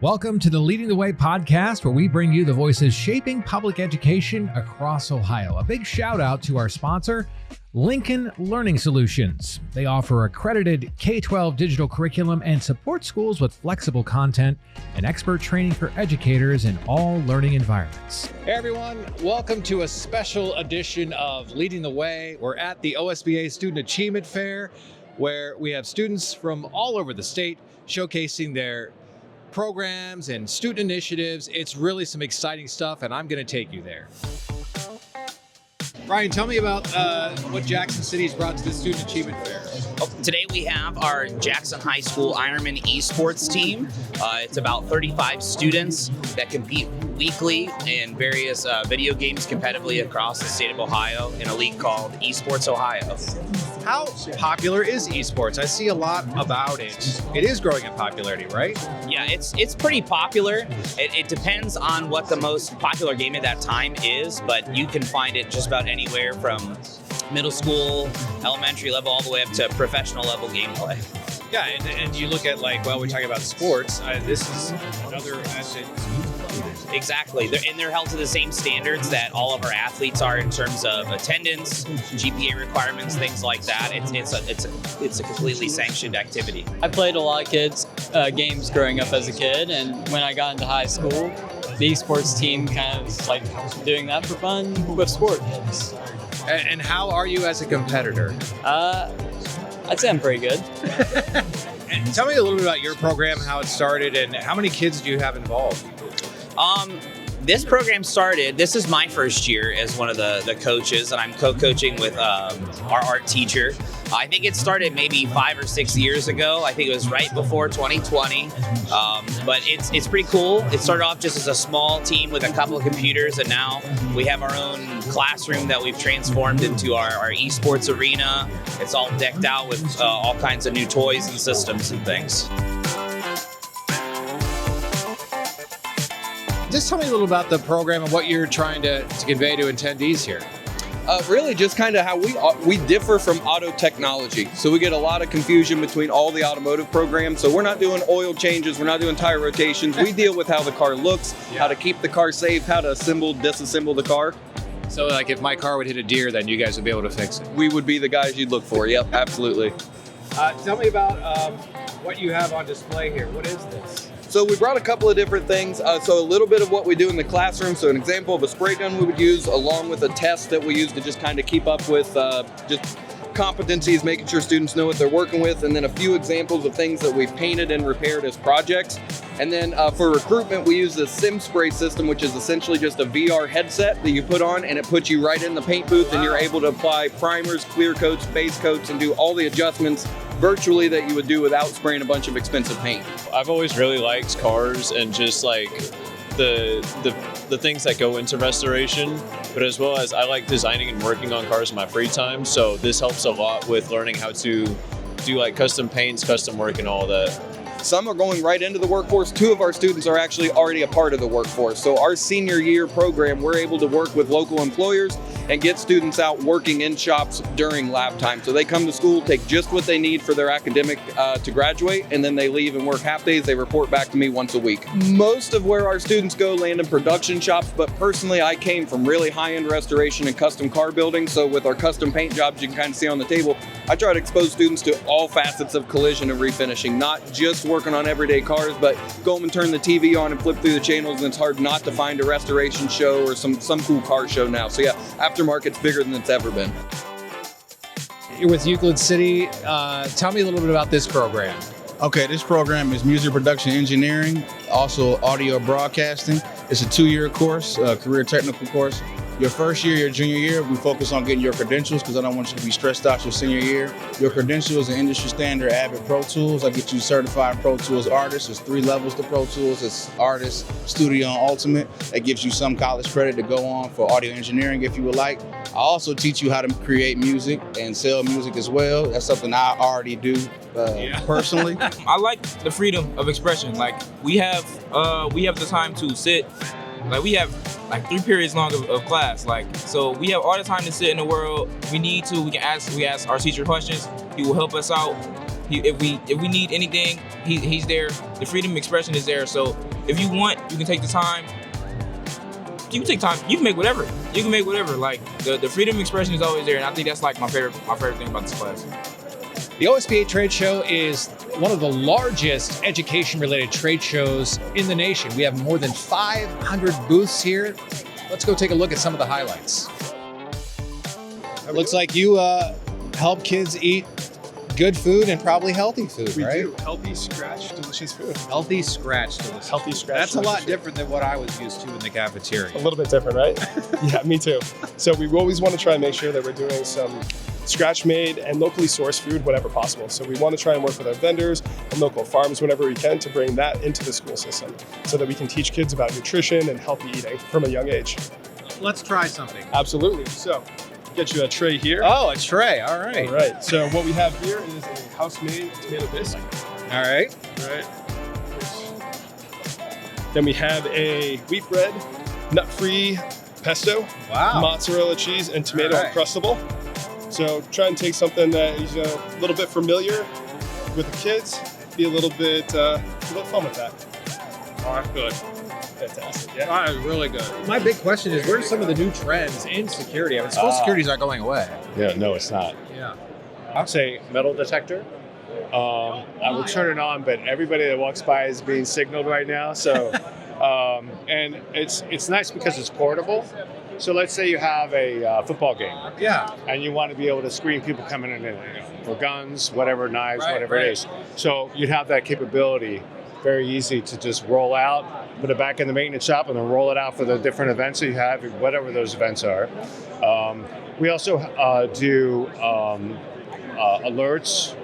Welcome to the Leading the Way podcast, where we bring you the voices shaping public education across Ohio. A big shout out to our sponsor, Lincoln Learning Solutions. They offer accredited K-12 digital curriculum and support schools with flexible content and expert training for educators in all learning environments. Hey everyone, welcome to a special edition of Leading the Way. We're at the OSBA Student Achievement Fair, where we have students from all over the state showcasing their programs and student initiatives. It's really some exciting stuff, and I'm going to take you there. Ryan, tell me about what Jackson City's brought to the Student Achievement Fair. Today we have our Jackson High School Ironman eSports team. It's about 35 students that compete weekly in various video games competitively across the state of Ohio in a league called eSports Ohio. How popular is esports? I see a lot about it. It is growing in popularity, right? Yeah, it's pretty popular. It depends on what the most popular game at that time is, but you can find it just about anywhere from middle school, elementary level, all the way up to professional level gameplay. Yeah, and you look at we're talking about sports. This is another asset. Exactly, they're held to the same standards that all of our athletes are in terms of attendance, GPA requirements, things like that. It's a completely sanctioned activity. I played a lot of kids games growing up as a kid, and when I got into high school, the esports team kind of was like doing that for fun with sport. And how are you as a competitor? I'd say I'm pretty good. And tell me a little bit about your program, how it started, and how many kids do you have involved? This program started, this is my first year as one of the coaches, and I'm co-coaching with our art teacher. I think it started maybe 5 or 6 years ago. I think it was right before 2020, but it's pretty cool. It started off just as a small team with a couple of computers, and now we have our own classroom that we've transformed into our esports arena. It's all decked out with all kinds of new toys and systems and things. Just tell me a little about the program and what you're trying to convey to attendees here. Really just kind of how we differ from auto technology. So we get a lot of confusion between all the automotive programs. So we're not doing oil changes, we're not doing tire rotations. We deal with how the car looks, how to keep the car safe, how to assemble, disassemble the car. So if my car would hit a deer, then you guys would be able to fix it. We would be the guys you'd look for. Yep, absolutely. Tell me about what you have on display here. What is this? So we brought a couple of different things. So a little bit of what we do in the classroom. So an example of a spray gun we would use, along with a test that we use to just kind of keep up with just competencies, making sure students know what they're working with, and then a few examples of things that we've painted and repaired as projects. And then for recruitment, we use the Sim Spray system, which is essentially just a VR headset that you put on, and it puts you right in the paint booth, and you're able to apply primers, clear coats, base coats, and do all the adjustments virtually that you would do without spraying a bunch of expensive paint. I've always really liked cars and just the things that go into restoration, but as well as I like designing and working on cars in my free time. So this helps a lot with learning how to do custom paints, custom work, and all that. Some are going right into the workforce. 2 of our students are actually already a part of the workforce. So our senior year program, we're able to work with local employers and get students out working in shops during lab time. So they come to school, take just what they need for their academic to graduate, and then they leave and work half days. They report back to me once a week. Most of where our students go land in production shops, but personally I came from really high-end restoration and custom car building. So with our custom paint jobs you can kind of see on the table, I try to expose students to all facets of collision and refinishing, not just working on everyday cars, but go home and turn the TV on and flip through the channels, and it's hard not to find a restoration show or some cool car show now. So yeah, aftermarket's bigger than it's ever been. You're with Euclid City. Tell me a little bit about this program. Okay, this program is music production engineering, also audio broadcasting. It's a 2-year course, a career technical course. Your first year, your junior year, we focus on getting your credentials because I don't want you to be stressed out your senior year. Your credentials are industry standard Avid Pro Tools. I get you certified Pro Tools artist. There's 3 levels to Pro Tools. It's artist, studio, and ultimate. That gives you some college credit to go on for audio engineering if you would like. I also teach you how to create music and sell music as well. That's something I already do personally. I like the freedom of expression. We have the time to sit. We have 3 periods long of class. So we have all the time to sit in the world. We can ask our teacher questions. He will help us out. If we need anything, he's there. The freedom of expression is there. So if you want, you can take the time. You can take time. You can make whatever. Like the freedom of expression is always there, and I think that's like my favorite thing about this class. The OSBA trade show is one of the largest education-related trade shows in the nation. We have more than 500 booths here. Let's go take a look at some of the highlights. It looks like you help kids eat good food and probably healthy food, right? We do. Healthy, scratch, delicious food. Healthy scratch delicious. Healthy scratch. That's a lot delicious different than what I was used to in the cafeteria. A little bit different, right? Yeah, me too. So we always want to try and make sure that we're doing some scratch-made and locally sourced food whenever possible. So we want to try and work with our vendors and local farms whenever we can to bring that into the school system so that we can teach kids about nutrition and healthy eating from a young age. Let's try something. Absolutely. So get you a tray here. Oh, a tray. All right. All right. So what we have here is a house-made tomato bisque. All right. All right. Then we have a wheat bread, nut-free pesto, Wow. mozzarella cheese, and tomato All right. Uncrustable. So try and take something that is a little bit familiar with the kids. Be a little bit fun with that. Oh, that's good. Fantastic. Yeah. That is really good. My big question is, where's some of the new trends in security? I mean, school security's not going away. Yeah, no, it's not. Yeah. I'll say metal detector. I will turn it on, but everybody that walks by is being signaled right now. So, and it's nice because it's portable. So let's say you have a football game. Yeah. And you want to be able to screen people coming in for guns, whatever, knives, Right, whatever right. it is. So you'd have that capability. Very easy to just roll out, put it back in the maintenance shop, and then roll it out for the different events that you have, whatever those events are. We also do alerts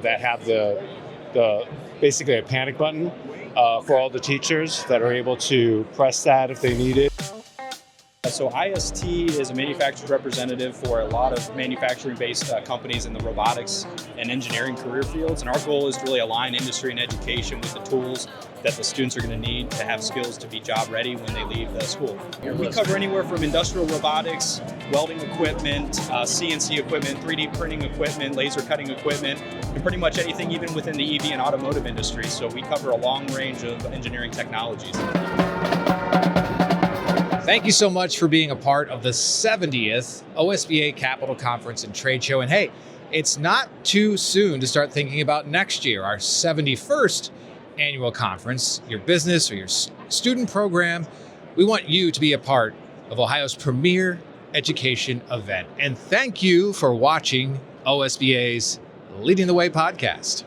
that have the basically a panic button for all the teachers that are able to press that if they need it. So IST is a manufacturer's representative for a lot of manufacturing-based companies in the robotics and engineering career fields. And our goal is to really align industry and education with the tools that the students are going to need to have skills to be job ready when they leave the school. We cover anywhere from industrial robotics, welding equipment, CNC equipment, 3D printing equipment, laser cutting equipment, and pretty much anything even within the EV and automotive industry. So we cover a long range of engineering technologies. Thank you so much for being a part of the 70th OSBA Capital Conference and Trade Show. And hey, it's not too soon to start thinking about next year, our 71st annual conference, your business or your student program. We want you to be a part of Ohio's premier education event. And thank you for watching OSBA's Leading the Way podcast.